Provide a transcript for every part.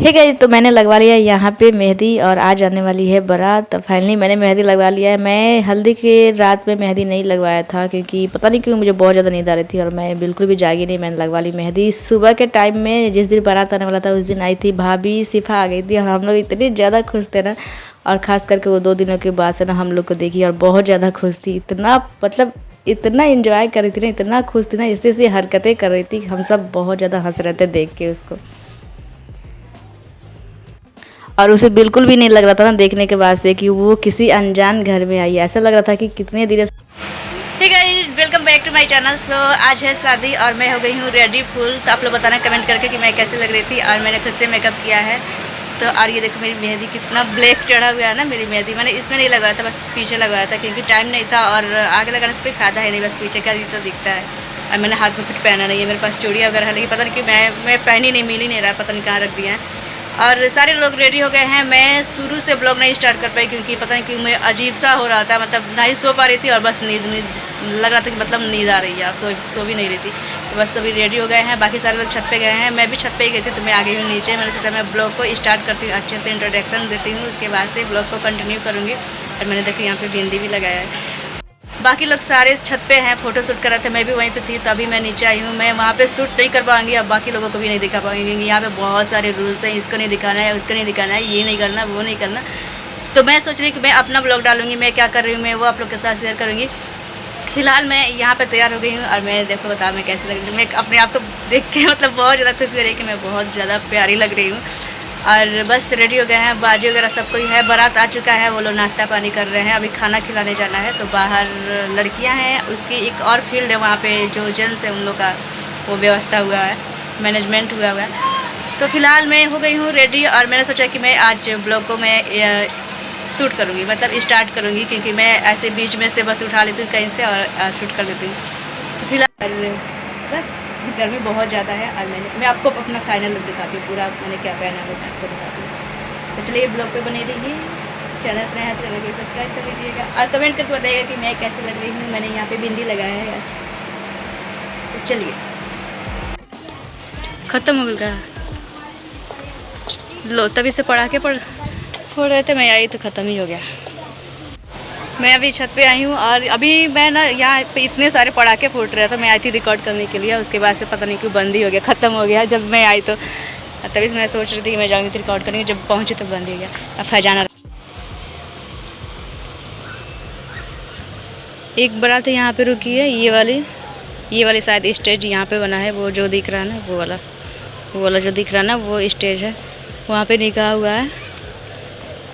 Hey guys, तो मैंने लगवा लिया यहाँ पे मेहंदी और आज आने वाली है बारात। तो फाइनली मैंने मेहंदी लगवा लिया है। मैं हल्दी के रात में मेहंदी नहीं लगवाया था क्योंकि पता नहीं क्यों मुझे बहुत ज़्यादा नींद आ रही थी और मैं बिल्कुल भी जागी नहीं। मैंने लगवा ली मेहंदी सुबह के टाइम में। जिस दिन बारात आने वाला था उस दिन आई थी भाभी, सिफा आ गई थी और हम लोग इतने ज़्यादा खुश थे ना। और ख़ास करके वो 2 दिनों के बाद से ना हम लोग को देखी और बहुत ज़्यादा खुश थी। इतना मतलब इतना इंजॉय कर रही थी ना, इतना खुश थी ना, ऐसी हरकतें कर रही थी। हम सब बहुत ज़्यादा हंस रहे थे देख के उसको। और उसे बिल्कुल भी नहीं लग रहा था ना देखने के बाद से कि वो किसी अनजान घर में आई। ऐसा लग रहा था कि कितने दिनों। ठीक है, welcome back to my channel. So आज है शादी और मैं हो गई हूँ रेडी फुल। तो आप लोग बताना कमेंट करके कि मैं कैसे लग रही थी। और मैंने खुद से मेकअप किया है। तो और ये देखो मेरी मेहंदी कितना ब्लैक चढ़ा हुआ है ना। मेरी मेहंदी मैंने इसमें नहीं लगाया था, बस पीछे लगाया था क्योंकि टाइम नहीं था और आगे लगाने से कोई फ़ायदा है नहीं, बस पीछे का ही तो दिखता है। और मैंने हाथ में कुछ पहना नहीं है, मेरे पास चूड़ियाँ वगैरह है लेकिन पता नहीं कि मैं पहनी नहीं, मिल ही नहीं रहा, पता नहीं कहाँ रख दिया है। और सारे लोग रेडी हो गए हैं। मैं शुरू से ब्लॉग नहीं स्टार्ट कर पाई क्योंकि पता नहीं क्यों मैं अजीब सा हो रहा था, मतलब नहीं सो पा रही थी और बस नींद लग रहा था कि मतलब नींद आ रही है, सो भी नहीं रही थी। तो बस सभी रेडी हो गए हैं, बाकी सारे लोग छत पे गए हैं। मैं भी छत पे ही गई थी तो मैं आ गई हूँ नीचे। मैंने सोचा मैं ब्लॉग को स्टार्ट करती हूँ, अच्छे से इंट्रोडक्शन देती हूँ, उसके बाद से ब्लॉग को कंटिन्यू करूँगी। और मैंने देखो यहाँ पे बिंदी भी लगाया है। बाकी लोग सारे छत पे हैं, फ़ोटो शूट कर रहे थे, मैं भी वहीं पे थी। तभी मैं नीचे आई हूँ। मैं वहाँ पे शूट नहीं कर पाऊँगी, अब बाकी लोगों को भी नहीं दिखा पाऊँगी क्योंकि यहाँ पे बहुत सारे रूल्स हैं। इसको नहीं दिखाना है, उसको नहीं दिखाना है, ये नहीं करना, वो नहीं करना। तो मैं सोच रही कि मैं अपना ब्लॉग डालूँगी, मैं क्या कर रही हूँ मैं वो आप लोग के साथ शेयर करूँगी। फिलहाल मैं यहाँ पर तैयार हो गई हूँ और मैं देखो बताओ मैं कैसे लग रही हूँ। मैं अपने आप को देख के मतलब बहुत ज़्यादा खुशी हो रही है कि मैं बहुत ज़्यादा प्यारी लग रही हूँ। और बस रेडी हो गए हैं, बाजी वगैरह सब कोई है, बारात आ चुका है, वो लोग नाश्ता पानी कर रहे हैं, अभी खाना खिलाने जाना है। तो बाहर लड़कियां हैं, उसकी एक और फील्ड है वहाँ पे जो जेंट्स है उन लोग का वो व्यवस्था हुआ है, मैनेजमेंट हुआ है। तो फिलहाल मैं हो गई हूँ रेडी और मैंने सोचा कि मैं आज ब्लॉग को मैं शूट करूँगी, मतलब स्टार्ट करूँगी क्योंकि मैं ऐसे बीच में से बस उठा लेती हूँ कहीं से और शूट कर लेती हूँ। तो फिलहाल बस गर्मी बहुत ज़्यादा है और मैं आपको अपना फाइनल लुक दिखाती हूँ, पूरा मैंने क्या पहना है वो आपको दिखाती हूँ। तो चलिए ब्लॉग पे बने रहिए, चैनल पर है चैनल को सब्सक्राइब कर लीजिएगा और कमेंट करके बताइएगा कि मैं कैसे लग रही हूँ। मैंने यहाँ पे बिंदी लगाया है। तो चलिए, ख़त्म हो गया लो, तभी से पढ़ा के पढ़ रहे थे, मैं आई तो ख़त्म ही हो गया। मैं अभी छत पे आई हूँ और अभी मैं ना यहाँ पे इतने सारे पटाखे फूट रहे थे, मैं आई थी रिकॉर्ड करने के लिए। उसके बाद से पता नहीं क्यों बंद ही हो गया, ख़त्म हो गया। जब मैं आई तो तभी मैं सोच रही थी कि मैं जाऊँगी रिकॉर्ड करने, जब पहुँची तो बंद हो गया। अब फैजाना एक बारात यहाँ पे रुकी है, ये वाली शायद स्टेज यहाँ पे बना है, वो जो दिख रहा है ना वो वाला जो दिख रहा है ना वो स्टेज है, वहाँ पे निकाह हुआ है।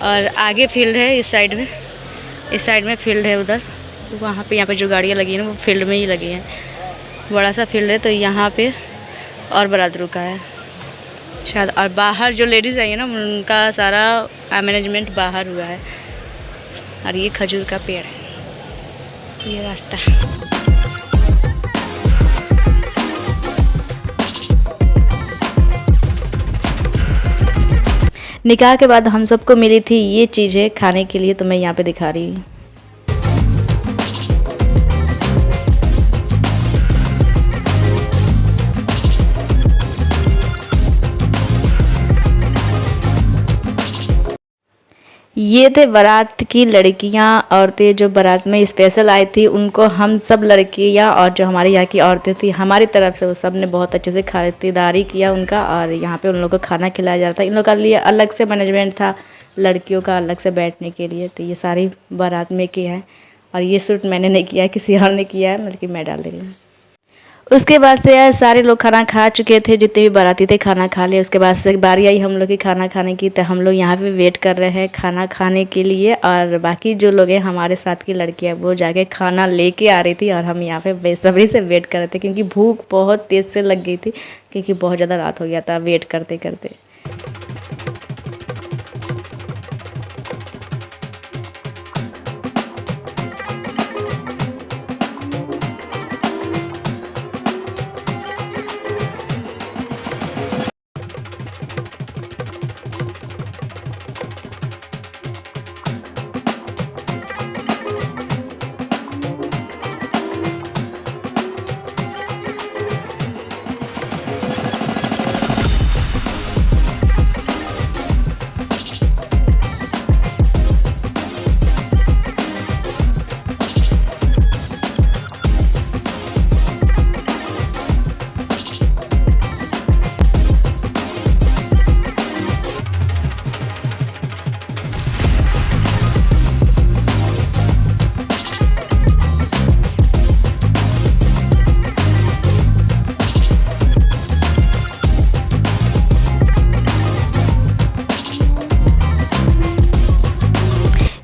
और आगे फील्ड है, इस साइड में फील्ड है उधर, वहाँ पे जो गाड़ियाँ लगी हैं ना वो फील्ड में ही लगी हैं, बड़ा सा फील्ड है। तो यहाँ पे और बारात रुका है शायद। और बाहर जो लेडीज़ आई है ना उनका सारा मैनेजमेंट बाहर हुआ है। और ये खजूर का पेड़ है, ये रास्ता। निकाह के बाद हम सबको मिली थी ये चीज़ें खाने के लिए, तो मैं यहाँ पे दिखा रही हूँ। ये थे बारात की लड़कियां, औरतें जो बारात में स्पेशल आई थी। उनको हम सब लड़कियां और जो हमारे यहाँ की औरतें थी हमारी तरफ से, वो सब ने बहुत अच्छे से खातिरदारी किया उनका। और यहाँ पे उन लोगों को खाना खिलाया जा रहा था। इन लोगों का लिए अलग से मैनेजमेंट था, लड़कियों का अलग से बैठने के लिए। तो ये सारी बारात में किए हैं और ये शूट मैंने नहीं किया है, किसी और ने किया है, बल्कि मैं डाल रही हूँ। उसके बाद से यार सारे लोग खाना खा चुके थे, जितने भी बाराती थे खाना खा लिया। उसके बाद से बारी आई हम लोग की खाना खाने की। तो हम लोग यहाँ पे वेट कर रहे हैं खाना खाने के लिए। और बाकी जो लोग हैं हमारे साथ की लड़कियाँ वो जाके खाना लेके आ रही थी और हम यहाँ पे बेसब्री से वेट कर रहे थे क्योंकि भूख बहुत तेज़ से लग गई थी क्योंकि बहुत ज़्यादा रात हो गया था वेट करते करते।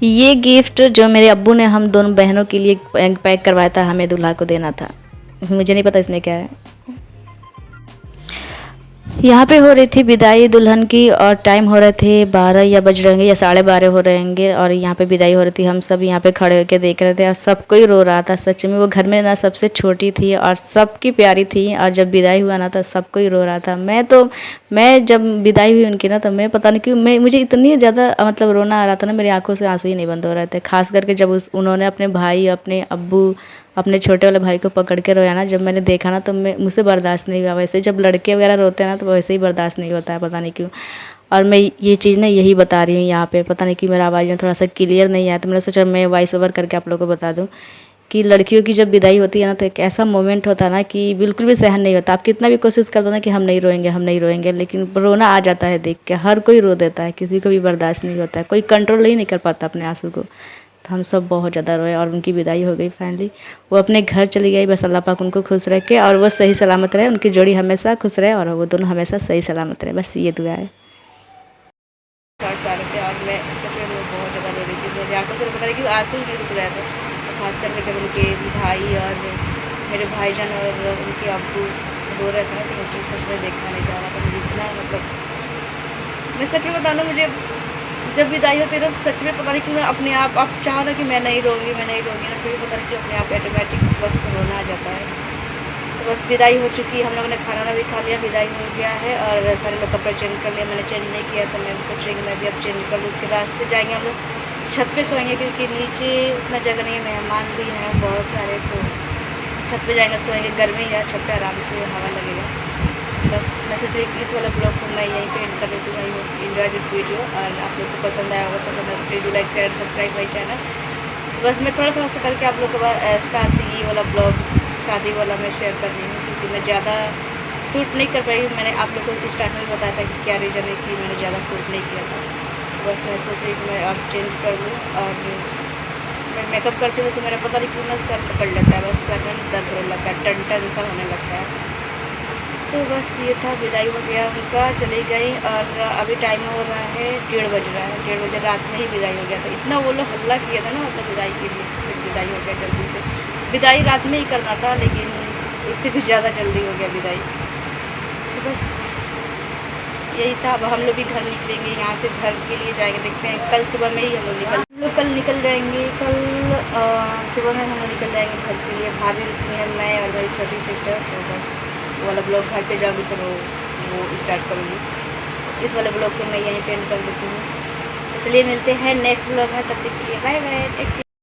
ये गिफ्ट जो मेरे अब्बू ने हम दोनों बहनों के लिए पैक करवाया था, हमें दूल्हा को देना था। मुझे नहीं पता इसमें क्या है। यहाँ पे हो रही थी विदाई दुल्हन की और टाइम हो रहे थे 12 या बज रहे होंगे या 12:30 हो रहे होंगे और यहाँ पे विदाई हो रही थी। हम सब यहाँ पे खड़े होकर देख रहे थे और सब कोई रो रहा था। सच में वो घर में ना सबसे छोटी थी और सबकी प्यारी थी, और जब विदाई हुआ ना तो सब कोई रो रहा था। मैं जब विदाई हुई उनकी ना, तो मैं पता नहीं क्यों मुझे इतनी ज़्यादा मतलब रोना आ रहा था ना, मेरी आंखों से आंसू ही नहीं बंद हो रहे थे। खास करके जब उन्होंने अपने भाई, अपने अब्बू, अपने छोटे वाले भाई को पकड़ के रोया ना, जब मैंने देखा ना तो मुझसे बर्दाश्त नहीं हुआ। वैसे जब लड़के वगैरह रोते हैं ना तो वैसे ही बर्दाश्त नहीं होता है, पता नहीं क्यों। और मैं ये चीज़ ना यही बता रही हूँ यहाँ पे, पता नहीं कि मेरा आवाज़ में थोड़ा सा क्लियर नहीं आया, तो मैंने सोचा मैं वॉइस ओवर करके आप लोगों को बता दूँ कि लड़कियों की जब विदाई होती है ना तो एक ऐसा मोमेंट होता है ना कि बिल्कुल भी सहन नहीं होता। आप कितना भी कोशिश कर लो ना कि हम नहीं रोएंगे, हम नहीं रोएंगे, लेकिन रोना आ जाता है देख के। हर कोई रो देता है, किसी को भी बर्दाश्त नहीं होता है, कोई कंट्रोल ही नहीं कर पाता अपने आंसू को। तो हम सब बहुत ज़्यादा रोए और उनकी विदाई हो गई फाइनली। वो अपने घर चली गई। बस अल्लाह पाक उनको खुश रखे और वो सही सलामत रहे, उनकी जोड़ी हमेशा खुश रहे और वो दोनों हमेशा सही सलामत रहे, बस ये दुआ है। और मैं सच में बहुत ज़्यादा रो रही थी, मुझे आंखों से पता नहीं कि आंसू नहीं रुक रहे थे। खास करके जब उनके भाई और मेरे भाईजान और उनके अब्बू रो रहे थे ना, तो मुझे सच में देखना नहीं जा रहा था। मुझे इतना मतलब मैं सच में बता दूँ, मुझे जब विदाई होती है तो सच में पता नहीं कि मैं अपने आप चाह रहा कि मैं नहीं रोऊंगी ना, फिर पता नहीं कि अपने आप ऑटोमेटिक बस रोना आ जाता है। तो बस विदाई हो चुकी है, हम लोगों ने खाना भी खा लिया, विदाई हो गया है और सारे लोग कपड़े चेंज कर लिया। मैंने चेंज नहीं किया, तो मैं भी सोच रही कि मैं भी अब चेंज कर लूँ। उसके रास्ते जाएंगे हम लोग, छत पे सोएंगे क्योंकि नीचे उतना जगह नहीं है, मेहमान भी हैं बहुत सारे, तो छत पे जाएंगे, सोएंगे। गर्मी है, छत पे आराम से हवा लगेगा। बस मैं सोच रही इस वाला ब्लॉग को मैं यहीं पे एंड कर देती हूँ। I hope enjoy this video और आप लोग को पसंद आया होगा। पसंद आया तो please do like share subscribe my channel. बस मैं थोड़ा थोड़ा सा करके आप लोग के बाद शादी वाला ब्लॉग, शादी वाला मैं शेयर कर रही हूँ क्योंकि मैं ज़्यादा शूट नहीं कर पाई। मैंने आप लोगों को स्टार्ट में बताया था कि क्या रीज़न है कि मैंने ज़्यादा शूट नहीं किया था। बस मैं सोच रही कि मैं अब चेंज कर लूँ और मैं मेकअप करती हूँ तो मेरा पता नहीं क्यों ना सर पकड़ लेता है, बस सर में दर्द होने लगता है, टन टन सा होने लगता है। तो बस ये था, विदाई हो गया उनका, चली गई और अभी टाइम हो रहा है 1:30 बज रहा है। 1:30 बजे रात में ही विदाई हो गया था। इतना वो लोग हल्ला किया था ना, मतलब विदाई के लिए, फिर विदाई हो गया जल्दी से। विदाई रात में ही करना था लेकिन इससे भी ज़्यादा जल्दी हो गया विदाई। तो बस यही था। अब हम लोग भी घर निकलेंगे, यहाँ से घर के लिए जाएंगे, देखते हैं कल सुबह में ही हम लोग कल निकल जाएंगे। कल सुबह में हम लोग निकल जाएंगे घर के लिए, भाभी मैं और मेरी छोटी सिस्टर। तो बस वो वाला ब्लॉग घर पे जाऊँगी तो वो स्टार्ट करूँगी। इस वाले ब्लॉग को मैं यहीं पे एंड कर देती हूँ। चलिए मिलते हैं नेक्स्ट ब्लॉग में, तब तक के लिए बाय बाय।